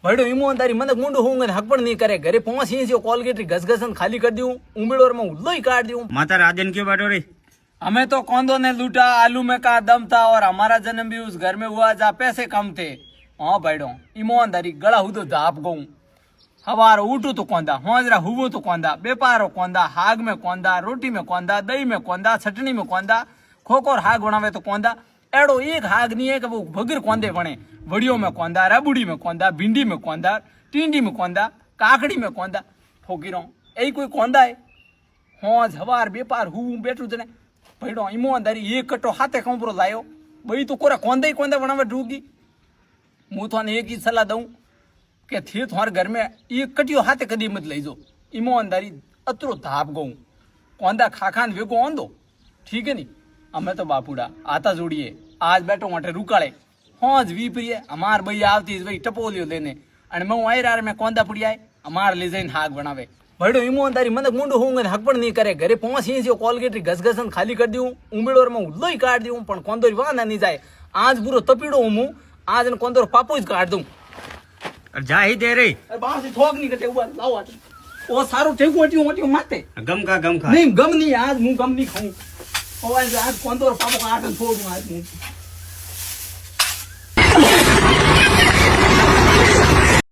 ભાઈડો ઈમાનદારી મને મુંડું હોંગે હક પણ નહીં કરે ઘરે પહોંચી છે કોલગેટ ઘસઘસન ખાલી કરી दूं उमेड़ोर में उल्लोई काट दूं माता राजन क्यों बैठो रे? हमें तो कौंदों ने लूटा आलू में का दम था और हमारा जन्म भी उस घर में हुआ जहाँ पैसे कम थे। हाँ भाईडो ईमानदारी गला हूँ तो धाप गऊं हवार उठू तो कौंदा होजरा हुवो तो कौंदा बेपारो कौंदा हाग में कौंदा रोटी में कौंदा दही में कौंदा चटनी में कौंदा खोखोर हाग बनावे तो कौंदा एड़ो एक हाग नहीं है कि वो भगीर कौंदे बने वड़ियों में कौंदा रबुड़ी में कौंदा भिंडी में कौंदा टींडी में कौंदा काकड़ी में कौंदा ठोकी रहो यही कोई कौंदा है होज हवार बेपार हूँ बैठू जने भाईडो ईमानदारी एक कट्टो हाथे कंपरो लायो बई तो कोरा कौंदा ही कौंदा बनावे ढूगी हूँ तो एक ही सलाह दूं कि थे तुम्हारे घर में एक कटियो हाथे कदी मत लई जो ईमानदारी अतरो धाप गऊं कौंदा खाखान वेगो आंदो ठीक है नी અમે તો બાપુડા આતા જોડીએ આજ બેઠો માટે રૂકાળે હોજ વીપરીએ અમાર બઈ આવતી ભાઈ ટપોલિયો લઈને અને હું આયરાર મેં કોંદા પડિયાય અમાર લઈ જઈને હાક બનાવે ભાઈડો ઈમાનદારી મને મુંડું હોંગે હક પણ નહીં કરે ઘરે પહોંચી છે કોલગેટ ઘસઘસન ખાલી કરી दूं ઉમેડોર માં ઉલ્લોઈ કાઢ दूं પણ કોંદોર વાના નહીં જાય આજ પૂરો તપીડો હું આજ ને કોંદોર પાપો જ કાઢ दूं जा ही दे रे બાર થી ઠોક નહીં કરતે ઉભા લાવો ઓ સારું ઠેકું ઓટીઓ માતે गम खा નહીં ગમ નહીં આજ હું ગમ નહીં ખાઉં आज कौन तो पापा का आठ छोड़ दूंगा आज